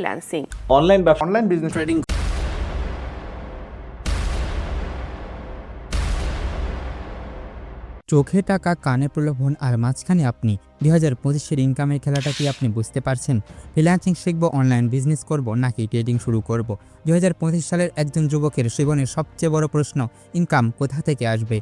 Freelancing, online business trading. চোখে টাকা, কানে প্রলোভন, আর মাঝখানে আপনি 2025-এর ইনকামের খেলাটা কি আপনি বুঝতে পারছেন? ফ্রিল্যান্সিং শিখব, অনলাইন বিজনেস করব নাকি ট্রেডিং শুরু করব? 2025 সালের একজন যুবকের জীবনের সবচেয়ে বড় প্রশ্ন, ইনকাম কোথা থেকে আসবে?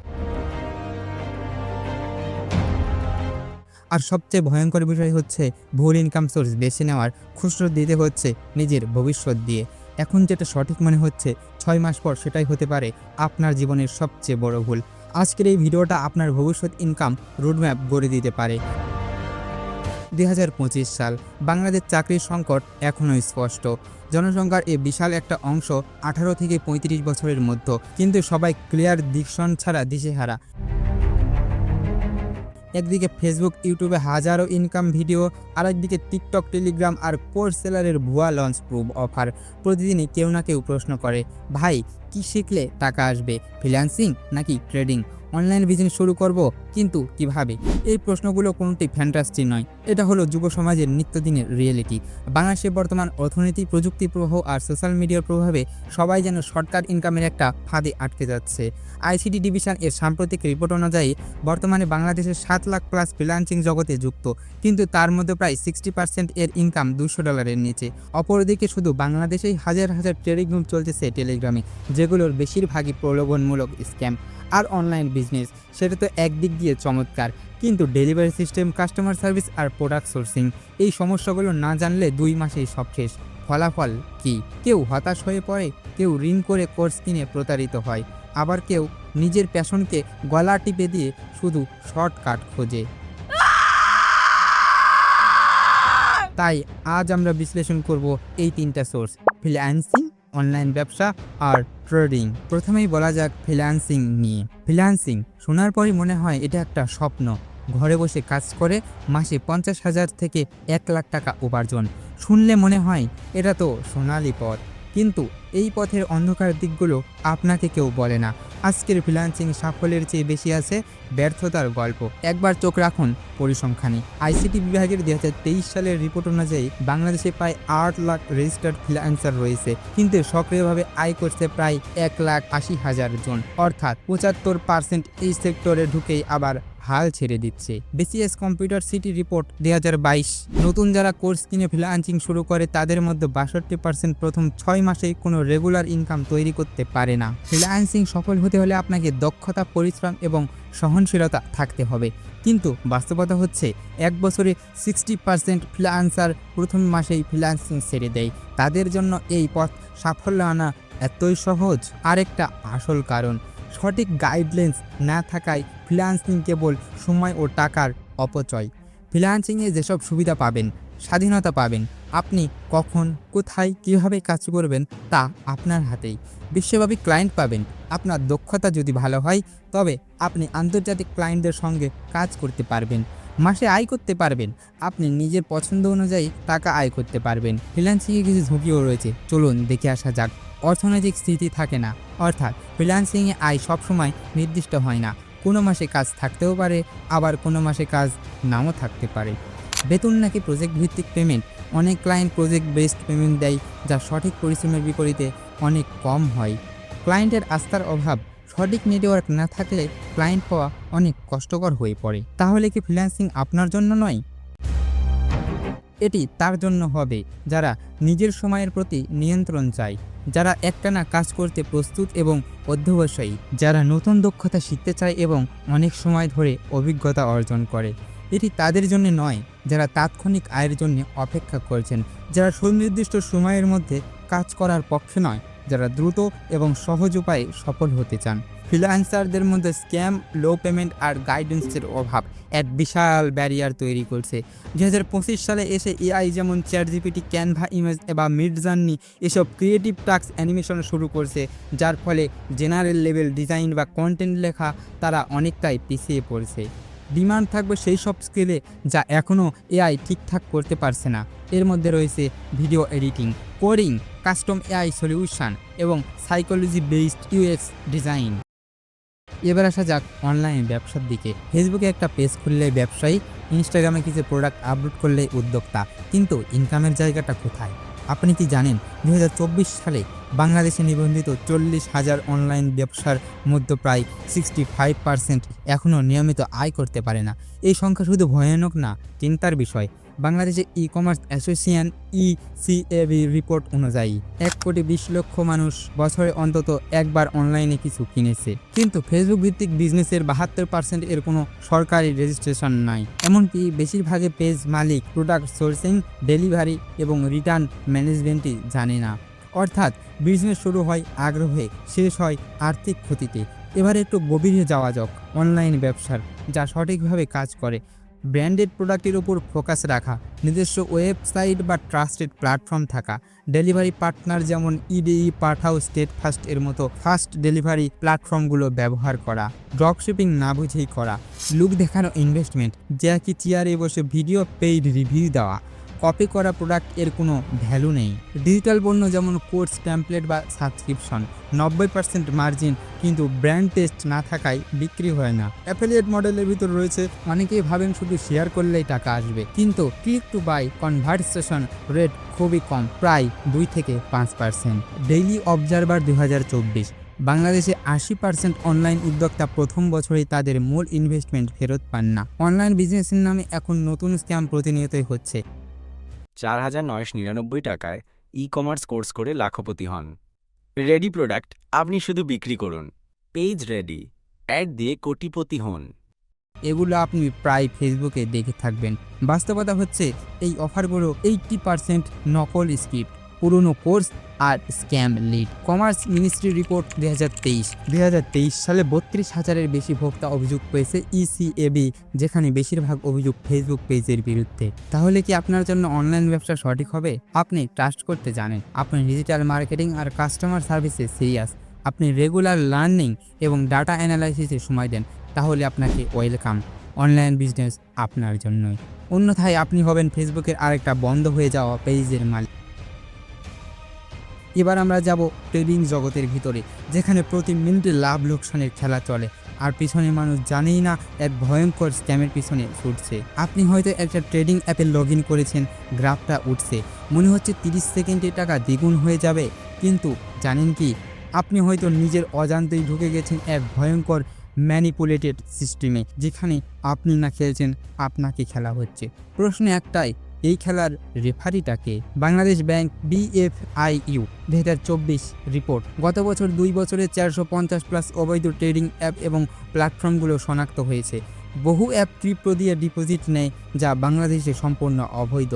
আর সবচেয়ে ভয়ঙ্কর বিষয় হচ্ছে ভুল ইনকাম সোর্স বেছে নেওয়ার খুচরো দিতে হচ্ছে নিজের ভবিষ্যৎ দিয়ে। এখন যেটা সঠিক মনে হচ্ছে 6 মাস পর সেটাই হতে পারে আপনার জীবনের সবচেয়ে বড় ভুল। আজকের এই ভিডিওটা আপনার ভবিষ্যৎ ইনকাম রোডম্যাপ গড়ে দিতে পারে। 2025 সাল, বাংলাদেশ চাকরির সংকট এখনও স্পষ্ট। জনসংখ্যার এই বিশাল একটা অংশ 18 থেকে 35 বছরের মধ্যে, কিন্তু সবাই ক্লিয়ার ডিকশন ছাড়া দিশেহারা। একদিকে ফেসবুক, ইউটিউবে হাজারো ইনকাম ভিডিও, আরেকদিকে টিকটক, টেলিগ্রাম আর কোর্স সেলারের ভুয়া লঞ্চ প্রুফ অফার। প্রতিদিনই কেউ না কেউ প্রশ্ন করে, ভাই কি শিখলে টাকা আসবে, ফ্রিল্যান্সিং নাকি ট্রেডিং? অনলাইন বিজনেস শুরু করব, কিন্তু কিভাবে? এই প্রশ্নগুলো কোনোটি ফ্যান্টাসি নয়, এটা হলো যুব সমাজের নিত্যদিনের রিয়েলিটি। বাংলাদেশের বর্তমান অর্থনীতি, প্রযুক্তি প্রবাহ আর সোশ্যাল মিডিয়ার প্রভাবে সবাই যেন শর্টকাট ইনকামের একটা ফাঁদে আটকে যাচ্ছে। আইসিটি ডিভিশন এর সাম্প্রতিক রিপোর্ট অনুযায়ী বর্তমানে বাংলাদেশের 7 লাখ প্লাস ফ্রিল্যান্সিং জগতে যুক্ত, কিন্তু তার মধ্যে প্রায় 60% এর ইনকাম $200 নিচে। অপরদিকে শুধু বাংলাদেশেই হাজার হাজার ট্রেডিং গ্রুপ চলতেছে টেলিগ্রামে, যেগুলোর বেশিরভাগই প্রলোভনমূলক স্ক্যাম। আর অনলাইন বিজনেস, সেটা তো একদিক দিয়ে চমৎকার, কিন্তু ডেলিভারি সিস্টেম, কাস্টমার সার্ভিস আর প্রোডাক্ট সোর্সিং, এই সমস্যাগুলো না জানলে 2 মাসেই সব শেষ। ফলাফল কি? কেউ হতাশ হয়ে পড়ে, কেউ ঋণ করে কোর্স কিনে প্রতারিত হয়, আবার কেউ নিজের প্যাশনকে গলা টিপে দিয়ে শুধু শর্টকাট খোঁজে। তাই আজ আমরা বিশ্লেষণ করব এই 3টা সোর্স: ফ্রিল্যান্সিং, অনলাইন ব্যবসা আর ট্রেডিং। প্রথমেই বলা যাক ফ্রিল্যান্সিং নিয়ে। ফ্রিল্যান্সিং শোনার পরই মনে হয় এটা একটা স্বপ্ন। ঘরে বসে কাজ করে মাসে 50,000 থেকে 1 লাখ টাকা উপার্জন। শুনলে মনে হয় এটা তো সোনালি পথ, কিন্তু এই পথের অন্ধকার দিকগুলো আপনাকে কেউ বলে না। আজকের ফ্রিল্যান্সিং সাফল্যের চেয়ে বেশি আছে ব্যর্থতার গল্প। একবার চোখ রাখুন পরিসংখ্যানে। আইসিটি বিভাগের 2023 সালের রিপোর্ট অনুযায়ী বাংলাদেশে প্রায় 8 লাখ রেজিস্টার্ড ফ্রিল্যান্সার রয়েছে, কিন্তু সক্রিয়ভাবে আয় করছে প্রায় 1,80,000 জন। অর্থাৎ 75% এই সেক্টরে ঢুকেই আবার হাল ছেড়ে দিচ্ছে। বিসিএস কম্পিউটার সিটি রিপোর্ট 2022, নতুন যারা কোর্স কিনে ফ্রিল্যান্সিং শুরু করে তাদের মধ্যে 62% প্রথম 6 মাসেই কোনো রেগুলার ইনকাম তৈরি করতে পারে না। ফ্রিল্যান্সিং সফল হতে হলে আপনাকে দক্ষতা, পরিশ্রম এবং সহনশীলতা থাকতে হবে, কিন্তু বাস্তবতা হচ্ছে 1 বছরে 60% ফ্রিল্যান্সার প্রথম মাসেই ফ্রিল্যান্সিং ছেড়ে দেয়। তাদের জন্য এই পথ সাফল্য আনা এতই সহজ। আরেকটা আসল কারণ, সঠিক গাইডলাইন্স না থাকায় ফ্রিল্যান্সিং কেবল সময় ও টাকার অপচয়। ফ্রিল্যান্সিংয়ে যেসব সুবিধা পাবেন, স্বাধীনতা পাবেন, আপনি কখন, কোথায়, কীভাবে কাজ করবেন তা আপনার হাতেই। বিশ্বব্যাপী ক্লায়েন্ট পাবেন। আপনার দক্ষতা যদি ভালো হয় তবে আপনি আন্তর্জাতিক ক্লায়েন্টদের সঙ্গে কাজ করতে পারবেন। মাসে আয় করতে পারবেন, আপনি নিজের পছন্দ অনুযায়ী টাকা আয় করতে পারবেন। ফ্রিল্যান্সিংয়ে কিছু ঝুঁকিও রয়েছে, চলুন দেখে আসা যাক। অর্থনৈতিক স্থিতি থাকে না, অর্থাৎ ফ্রিল্যান্সিংয়ে আয় সবসময় নির্দিষ্ট হয় না। কোনো মাসে কাজ থাকতেও পারে, আবার কোনো মাসে কাজ নাও থাকতে পারে। বেতন নাকি প্রজেক্ট ভিত্তিক পেমেন্ট? অনেক ক্লায়েন্ট প্রজেক্ট বেসড পেমেন্ট দেয়, যা সঠিক পরিশ্রমের বিপরীতে অনেক কম হয়। ক্লায়েন্টের আস্থার অভাব, সঠিক নেটওয়ার্ক না থাকলে ক্লায়েন্ট পাওয়া অনেক কষ্টকর হয়ে পড়ে। তাহলে কি ফ্রিল্যান্সিং আপনার জন্য নয়? এটি তার জন্য হবে যারা নিজের সময়ের প্রতি নিয়ন্ত্রণ চায়, যারা একটানা কাজ করতে প্রস্তুত এবং অধ্যবসায়ী, যারা নতুন দক্ষতা শিখতে চায় এবং অনেক সময় ধরে অভিজ্ঞতা অর্জন করে। এটি তাদের জন্য নয় যারা তাৎক্ষণিক আয়ের জন্য অপেক্ষা করছেন, যারা সুনির্দিষ্ট সময়ের মধ্যে কাজ করার পক্ষে নয়, যারা দ্রুত এবং সহজ উপায়ে সফল হতে চান। ফ্রিল্যান্সারদের মধ্যে স্ক্যাম, লো পেমেন্ট আর গাইডেন্সের অভাব এক বিশাল ব্যারিয়ার তৈরি করছে। 2025 সালে এসে এআই যেমন চ্যাটজিপিটি, ক্যানভা ইমেজ বা মিডজার্নি এসব ক্রিয়েটিভ টাস্ক অ্যানিমেশন শুরু করছে, যার ফলে জেনারেল লেভেল ডিজাইন বা কন্টেন্ট লেখা তারা অনেকটাই পিছিয়ে পড়ছে। ডিমান্ড থাকবে সেই সব স্কিলে যা এখনও এআই ঠিকঠাক করতে পারছে না। এর মধ্যে রয়েছে video editing, coding, custom AI solution এবং সাইকোলজি বেসড ইউএক্স ডিজাইন। এবার আসা যাক অনলাইন ব্যবসার দিকে। ফেসবুকে একটা পেজ খুললে ব্যবসায়ী, ইনস্টাগ্রামে কিছু প্রোডাক্ট আপলোড করলে উদ্যোক্তা, কিন্তু ইনকামের জায়গাটা কোথায়? আপনি কি জানেন 2024 সালে বাংলাদেশে নিবন্ধিত 40,000 অনলাইন ব্যবসার মধ্যে প্রায় 65% এখনও নিয়মিত আয় করতে পারে না। এই সংখ্যা শুধু ভয়ানক না, চিন্তার বিষয়। বাংলাদেশে ই কমার্স অ্যাসোসিয়েশন ইসিএবি রিপোর্ট অনুযায়ী 1,20,00,000 মানুষ বছরে অন্তত একবার অনলাইনে কিছু কিনেছে, কিন্তু ফেসবুক ভিত্তিক বিজনেসের 72% এর কোনো সরকারি রেজিস্ট্রেশন নাই। এমনকি বেশিরভাগই পেজ মালিক প্রোডাক্ট সোর্সিং, ডেলিভারি এবং রিটার্ন ম্যানেজমেন্টই জানে না। অর্থাৎ বিজনেস শুরু হয় আগ্রহে, শেষ হয় আর্থিক ক্ষতিতে। এবার একটু গভীরে যাওয়া যাক অনলাইন ব্যবসার যা সঠিকভাবে কাজ করে। ব্র্যান্ডেড প্রোডাক্টের উপর ফোকাস রাখা, নিজস্ব ওয়েবসাইট বা ট্রাস্টেড প্ল্যাটফর্ম থাকা, ডেলিভারি পার্টনার যেমন ইডিই, পাঠাও, স্টেট ফাস্ট এর মতো ফাস্ট ডেলিভারি প্ল্যাটফর্মগুলো ব্যবহার করা, ড্রপশিপিং না বুঝেই করা, লুক দেখানো ইনভেস্টমেন্ট, যা কি চেয়ারে বসে ভিডিও পেইড রিভিউ দেওয়া, কপি করা প্রোডাক্ট এর কোনো ভ্যালু নেই। ডিজিটাল পণ্য যেমন কোর্স, টেমপ্লেট বা সাবস্ক্রিপশন, 90% মার্জিন, কিন্তু ব্র্যান্ড টেস্ট না থাকায় বিক্রি হয় না। অ্যাফিলিয়েট মডেলের ভিতর রয়েছে, অনেকেই ভাবেন শুধু শেয়ার করলেই টাকা আসবে, কিন্তু click to buy conversion rate খুবই কম, প্রায় 2 থেকে 5%। ডেইলি অবজারভার 2024, বাংলাদেশে 80% অনলাইন উদ্যোক্তা প্রথম বছরেই তাদের মূল ইনভেস্টমেন্ট ফেরত পান না। অনলাইন বিজনেসের নামে এখন নতুন স্ক্যাম প্রতিনিয়তই হচ্ছে। 4,999 টাকায় ই কমার্স কোর্স করে লাখপতি হন। রেডি প্রোডাক্ট, আপনি শুধু বিক্রি করুন। পেজ রেডি, অ্যাড দিয়ে কোটিপতি হন। এগুলো আপনি প্রায় ফেসবুকে দেখে থাকবেন। বাস্তবতা হচ্ছে এই অফারগুলো 80% নকল স্ক্রিপ্ট, পুরনো কোর্স আর scam lead. Commerce ministry report 2023 সালে 32,000-এর বেশি ভোক্তা অভিযোগ পেয়েছে ইসিএবি, যেখানে বেশিরভাগ অভিযোগ ফেসবুক পেজের বিরুদ্ধে। তাহলে কি আপনার জন্য অনলাইন ব্যবসা সঠিক হবে? আপনি ট্রাস্ট করতে জানেন, আপনি ডিজিটাল মার্কেটিং আর কাস্টমার সার্ভিসে সিরিয়াস, আপনি রেগুলার লার্নিং এবং ডাটা অ্যানালাইসিসে সময় দেন, তাহলে আপনাকে ওয়েলকাম। অনলাইন বিজনেস আপনার জন্যই। অন্যথায় আপনি হবেন ফেসবুকের আরেকটা বন্ধ হয়ে যাওয়া পেজের মালিক। এবার আমরা যাব ট্রেডিং জগতের ভিতরে, যেখানে প্রতি মিনিটে লাভ লোকসানের খেলা চলে, আর পিছনে মানুষ জানেই না এক ভয়ঙ্কর স্ক্যামের পিছনে ছুটছে। আপনি হয়তো একটা ট্রেডিং অ্যাপে লগ ইন করেছেন, গ্রাফটা উঠছে, মনে হচ্ছে 30 সেকেন্ডে টাকা দ্বিগুণ হয়ে যাবে, কিন্তু জানেন কি, আপনি হয়তো নিজের অজান্তেই ঢুকে গেছেন এক ভয়ঙ্কর ম্যানিপুলেটেড সিস্টেমে, যেখানে আপনি না খেলছেন, আপনাকে খেলা হচ্ছে। প্রশ্ন একটাই, এই খেলার রেফারিটাকে? বাংলাদেশ ব্যাংক BFIU 2024 রিপোর্ট, গত বছর 2 বছরে 450+ অবৈধ ট্রেডিং অ্যাপ এবং প্ল্যাটফর্মগুলো শনাক্ত হয়েছে। বহু অ্যাপ ক্রিপ্টো দিয়ে ডিপোজিট নেয়, যা বাংলাদেশে সম্পূর্ণ অবৈধ।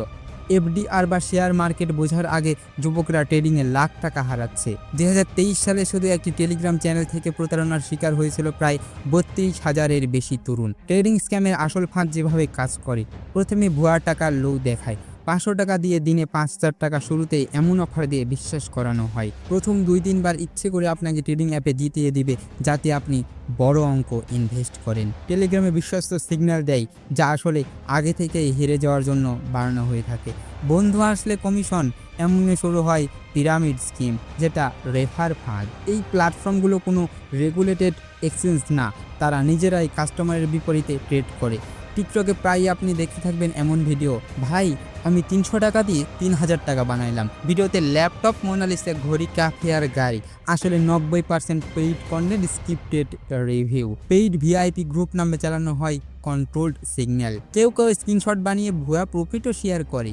এফডিআর বা শেয়ার মার্কেট বোঝার আগে যুবকরা ট্রেডিংয়ে লাখ টাকা হারাচ্ছে। 2023 সালে শুধু একটি টেলিগ্রাম চ্যানেল থেকে প্রতারণার শিকার হয়েছিল প্রায় 32,000-এর বেশি তরুণ। ট্রেডিং স্ক্যামের আসল ফাঁদ যেভাবে কাজ করে, প্রথমে ভুয়া টাকার লোভ দেখায়, 500 টাকা দিয়ে দিনে 5,000 টাকা, শুরুতেই এমন অফার দিয়ে বিশ্বাস করানো হয়। প্রথম 2-3 বার ইচ্ছে করে আপনাকে ট্রেডিং অ্যাপে জিতিয়ে দিবে, যাতে আপনি বড় অঙ্ক ইনভেস্ট করেন। টেলিগ্রামে বিশ্বস্ত সিগন্যাল দেয়, যা আসলে আগে থেকেই হেরে যাওয়ার জন্য বানানো হয়ে থাকে। বন্ধু আসলে কমিশন, এমনি শুরু হয় পিরামিড স্কিম, যেটা রেফার ফাঁদ। এই প্ল্যাটফর্মগুলো কোনো রেগুলেটেড এক্সচেঞ্জ না, তারা নিজেরাই কাস্টমারের বিপরীতে ট্রেড করে। টিকটকে প্রায় আপনি দেখতে থাকবেন এমন ভিডিও, ভাই আমি 300 টাকা দিয়ে 3,000 টাকা বানাইলাম। ভিডিওতে ল্যাপটপ, মোনালিসা, ঘড়ি, ক্যাফে আর গাড়ি। আসলে 90% paid content, scripted review. Paid VIP group নামে চালানো হয় কন্ট্রোলড সিগন্যাল। কেউ স্ক্রিনশট বানিয়ে ভুয়া প্রফিটও শেয়ার করে।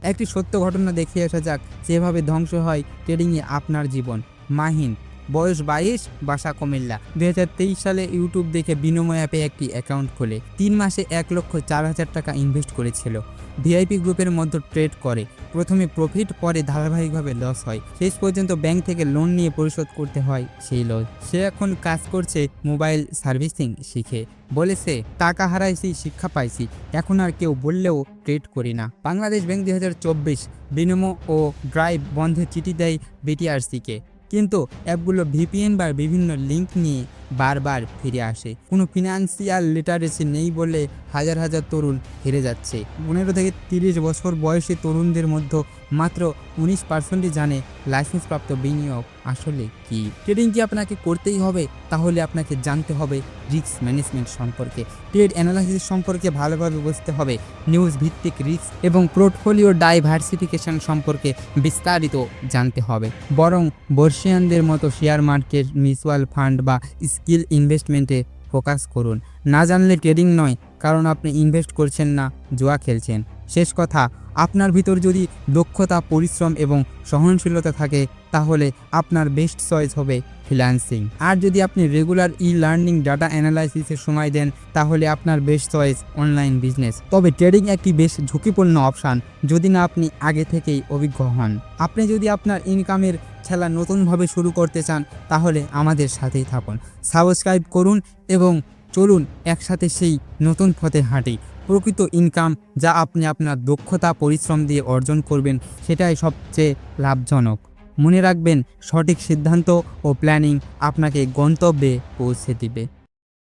একটি সত্য ঘটনা দেখে আসা যাক, যেভাবে ধ্বংস হয় ট্রেডিংয়ে আপনার জীবন। মাহিন, বয়স 22, বাসা কুমিল্লা। 2023 সালে ইউটিউব দেখে বিনিময় অ্যাপে একটি অ্যাকাউন্ট খোলে। 3 মাসে 1,04,000 টাকা ইনভেস্ট করেছিল। ভিআইপি গ্রুপের মধ্যে ট্রেড করে, প্রথমে প্রফিট, পরে ধারাবাহিকভাবে লস হয়। শেষ পর্যন্ত ব্যাংক থেকে লোন নিয়ে পরিশোধ করতে হয় সেই লস। সে এখন কাজ করছে মোবাইল সার্ভিসিং শিখে। বলেছে, টাকা হারাইছি, শিক্ষা পাইছি, এখন আর কেউ বললেও ট্রেড করি না। বাংলাদেশ ব্যাংক 2024 বিনিময় ও ড্রাইভ বন্ধের চিঠি দেয় বিটিআরসিকে, কিন্তু অ্যাপগুলো ভিপিএন বা বিভিন্ন লিঙ্ক নিয়ে বারবার ফিরে আসে। কোনো ফিনান্সিয়াল লিটারেসি নেই বলে হাজার হাজার তরুণ হেরে যাচ্ছে। 15 থেকে 30 বছর বয়সী তরুণদের মধ্যে মাত্র 19% জানে লাইসেন্সপ্রাপ্ত বিনিয়োগ আসলে কি। ট্রেডিং কি আপনাকে করতেই হবে? তাহলে আপনাকে জানতে হবে রিস্ক ম্যানেজমেন্ট সম্পর্কে, ট্রেড অ্যানালাইসিস সম্পর্কে ভালোভাবে বুঝতে হবে, নিউজ ভিত্তিক রিস্ক এবং পোর্টফোলিও ডাইভার্সিফিকেশন সম্পর্কে বিস্তারিত জানতে হবে। বরং বর্ষিয়ানদের মতো শেয়ার মার্কেট, মিউচুয়াল ফান্ড বা স্কিল ইনভেস্টমেন্টে ফোকাস করুন। না জানলে ট্রেডিং নয়, কারণ আপনি ইনভেস্ট করছেন না, জুয়া খেলছেন। শেষ কথা, আপনার ভিতর যদি দক্ষতা, পরিশ্রম এবং সহনশীলতা থাকে তাহলে আপনার বেস্ট চয়েস হবে ফ্রিল্যান্সিং। আর যদি আপনি রেগুলার লার্নিং, ডাটা অ্যানালাইসিসে সময় দেন তাহলে আপনার বেস্ট চয়েস অনলাইন বিজনেস। তবে ট্রেডিং একটি বেশ ঝুঁকিপূর্ণ অপশান যদি না আপনি আগে থেকেই অভিজ্ঞ হন। আপনি যদি আপনার ইনকামের খেলা নতুনভাবে শুরু করতে চান তাহলে আমাদের সাথেই থাকুন, সাবস্ক্রাইব করুন এবং চলুন একসাথে সেই নতুন পথে হাঁটি। প্রকৃত ইনকাম যা আপনি আপনার দক্ষতা, পরিশ্রম দিয়ে অর্জন করবেন, সেটাই সবচেয়ে লাভজনক। মনে রাখবেন, সঠিক সিদ্ধান্ত ও প্ল্যানিং আপনাকে গন্তব্যে পৌঁছে দিবে।